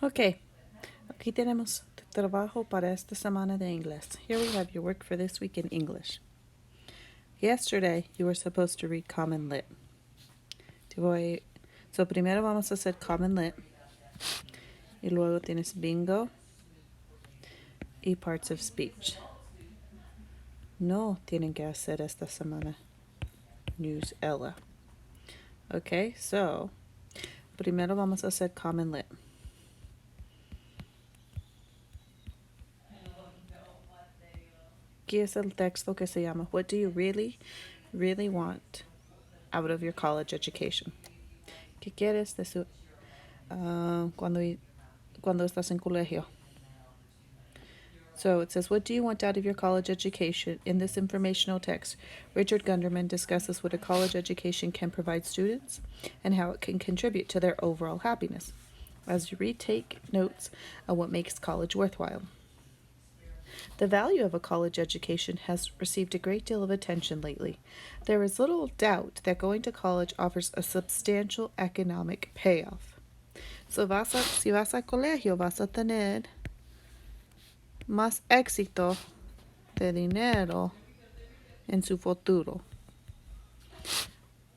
Ok, aquí tenemos tu trabajo para esta semana de inglés. Here we have your work for this week in English. Yesterday, you were supposed to read Common Lit. So primero vamos a hacer Common Lit. Y luego tienes bingo y parts of speech. No tienen que hacer esta semana News Ella. Okay, so primero vamos a hacer Common Lit. Aquí es el texto que se llama What do you really, really want out of your college education? ¿Qué quieres de su cuando estás en colegio? So it says, what do you want out of your college education? In this informational text, Richard Gunderman discusses what a college education can provide students and how it can contribute to their overall happiness. As you read, take notes of what makes college worthwhile. The value of a college education has received a great deal of attention lately. There is little doubt that going to college offers a substantial economic payoff. So si vas al colegio, vas a tener más éxito de dinero en su futuro.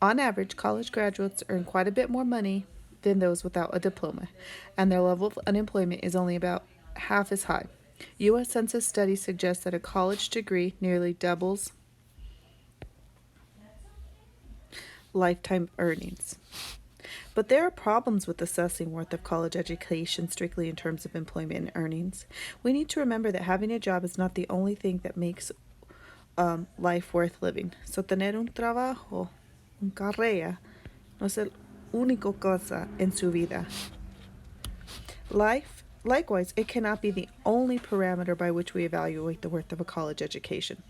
On average, college graduates earn quite a bit more money than those without a diploma, and their level of unemployment is only about half as high. U.S. Census studies suggest that a college degree nearly doubles lifetime earnings. But there are problems with assessing worth of college education strictly in terms of employment and earnings. We need to remember that having a job is not the only thing that makes life worth living. So tener un trabajo, una carrera, no es el único cosa en su vida. Likewise, it cannot be the only parameter by which we evaluate the worth of a college education.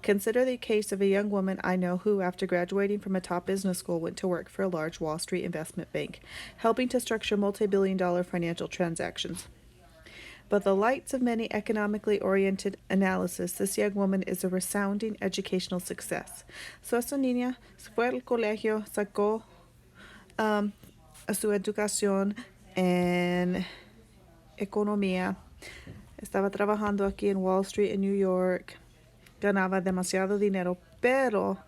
Consider the case of a young woman I know who, after graduating from a top business school, went to work for a large Wall Street investment bank, helping to structure multi-billion-dollar financial transactions. But the lights of many economically oriented analysis, this young woman is a resounding educational success. So esa niña fue al colegio, sacó a su educación en economía, estaba trabajando aquí en Wall Street en New York, ganaba demasiado dinero, pero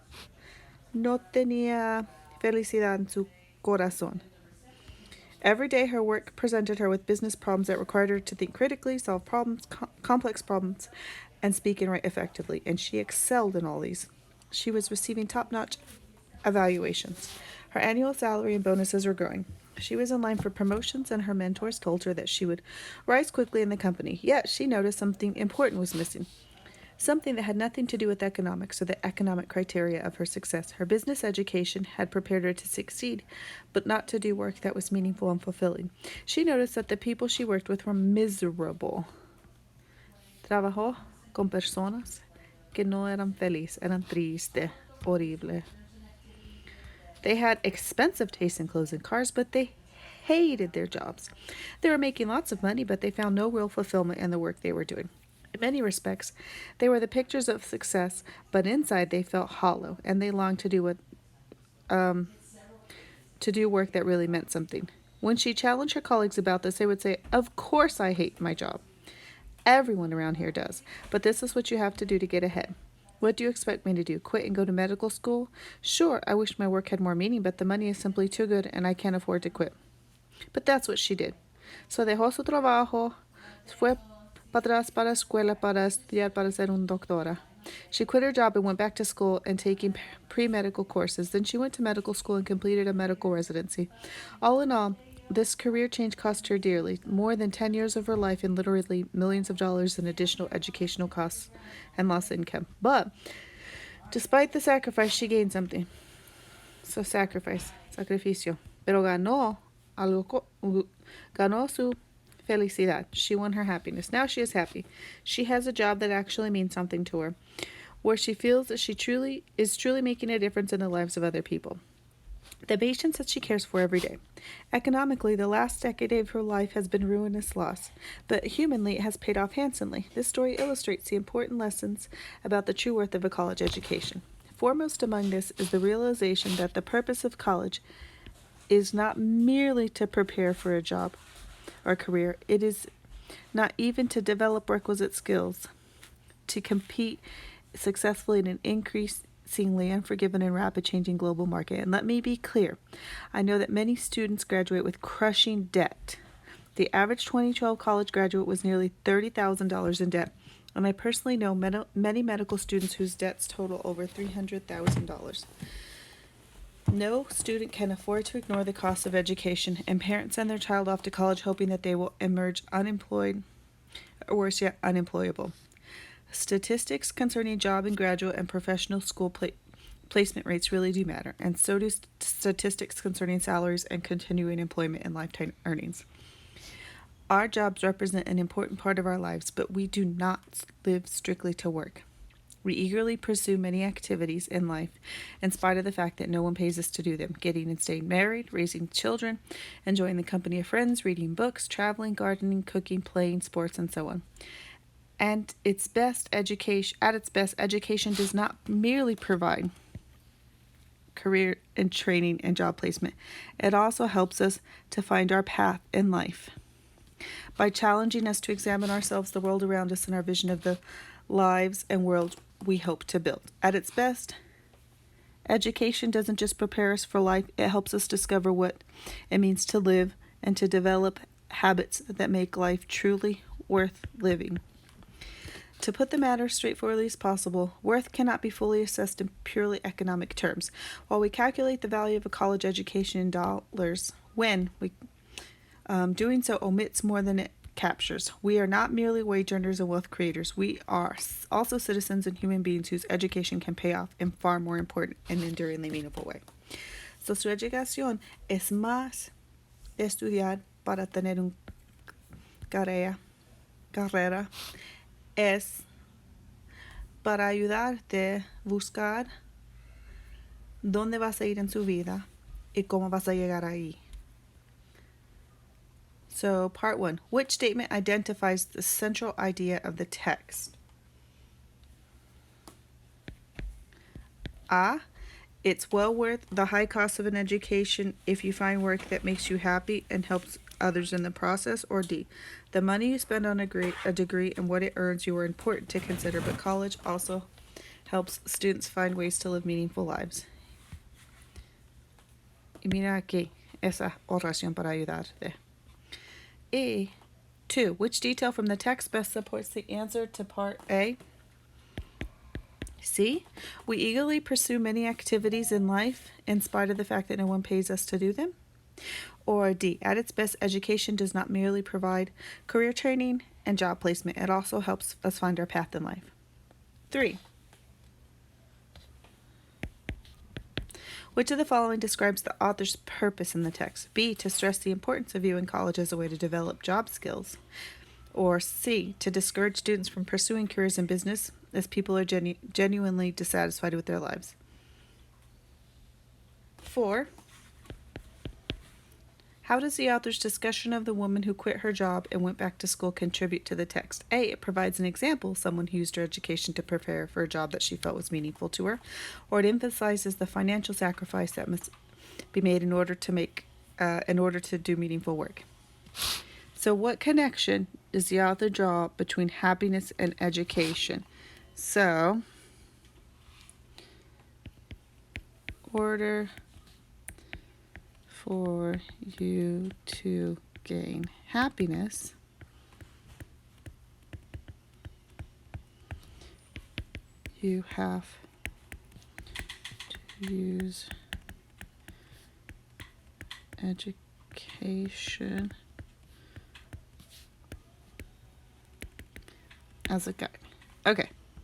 no tenía felicidad en su corazón. Every day her work presented her with business problems that required her to think critically, solve problems, complex problems, and speak and write effectively, and she excelled in all these. She was receiving top-notch evaluations. Her annual salary and bonuses were growing. She was in line for promotions, and her mentors told her that she would rise quickly in the company. Yet she noticed something important was missing. Something that had nothing to do with economics or the economic criteria of her success. Her business education had prepared her to succeed, but not to do work that was meaningful and fulfilling. She noticed that the people she worked with were miserable. Trabajó con personas que no eran felices, eran tristes, horrible. They had expensive taste in clothes and cars, but they hated their jobs. They were making lots of money, but they found no real fulfillment in the work they were doing. In many respects, they were the pictures of success, but inside they felt hollow, and they longed to do work that really meant something. When she challenged her colleagues about this, they would say, "Of course I hate my job. Everyone around here does, but this is what you have to do to get ahead. What do you expect me to do? Quit and go to medical school? Sure, I wish my work had more meaning, but the money is simply too good and I can't afford to quit." But that's what she did. So dejó su trabajo, fue para atrás para la escuela para estudiar para ser una doctora. She quit her job and went back to school and taking pre-medical courses. Then she went to medical school and completed a medical residency. All in all, this career change cost her dearly, more than 10 years of her life and literally millions of dollars in additional educational costs and lost income. But despite the sacrifice, she gained something. So sacrificio. Pero ganó su felicidad. She won her happiness. Now she is happy. She has a job that actually means something to her, where she feels that she is truly making a difference in the lives of other people. The patients that she cares for every day. Economically, the last decade of her life has been ruinous loss, but humanly it has paid off handsomely. This story illustrates the important lessons about the true worth of a college education. Foremost among this is the realization that the purpose of college is not merely to prepare for a job, or career. It is not even to develop requisite skills to compete successfully in an increasingly unforgiving and rapid changing global market. And let me be clear, I know that many students graduate with crushing debt. The average 2012 college graduate was nearly $30,000 in debt, and I personally know many medical students whose debts total over $300,000. No student can afford to ignore the cost of education, and parents send their child off to college hoping that they will emerge unemployed, or worse yet, unemployable. Statistics concerning job and graduate and professional school placement rates really do matter, and so do statistics concerning salaries and continuing employment and lifetime earnings. Our jobs represent an important part of our lives, but we do not live strictly to work. We eagerly pursue many activities in life in spite of the fact that no one pays us to do them: getting and staying married, raising children, enjoying the company of friends, reading books, traveling, gardening, cooking, playing sports, and so on. And at its best, education does not merely provide career and training and job placement. It also helps us to find our path in life. By challenging us to examine ourselves, the world around us, and our vision of the lives and world we hope to build. At its best, education doesn't just prepare us for life, it helps us discover what it means to live and to develop habits that make life truly worth living. To put the matter straightforwardly as possible, worth cannot be fully assessed in purely economic terms. While we calculate the value of a college education in dollars, doing so omits more than it captures. We are not merely wage earners and wealth creators. We are also citizens and human beings whose education can pay off in far more important and enduringly meaningful way. So su educación es más estudiar para tener una carrera, es para ayudarte a buscar dónde vas a ir en su vida y cómo vas a llegar ahí. So, part 1. Which statement identifies the central idea of the text? A. It's well worth the high cost of an education if you find work that makes you happy and helps others in the process. Or D. The money you spend on a degree and what it earns you are important to consider, but college also helps students find ways to live meaningful lives. Y mira aquí, esa oración para ayudarte. A. 2. Which detail from the text best supports the answer to part A? C. We eagerly pursue many activities in life in spite of the fact that no one pays us to do them. Or D. At its best, education does not merely provide career training and job placement. It also helps us find our path in life. 3. Which of the following describes the author's purpose in the text? B. To stress the importance of viewing college as a way to develop job skills. Or C. To discourage students from pursuing careers in business as people are genuinely dissatisfied with their lives. 4. How does the author's discussion of the woman who quit her job and went back to school contribute to the text? A. It provides an example of someone who used her education to prepare for a job that she felt was meaningful to her. Or it emphasizes the financial sacrifice that must be made in order to do meaningful work. So what connection does the author draw between happiness and education? So, order for you to gain happiness, you have to use education as a guide. Okay.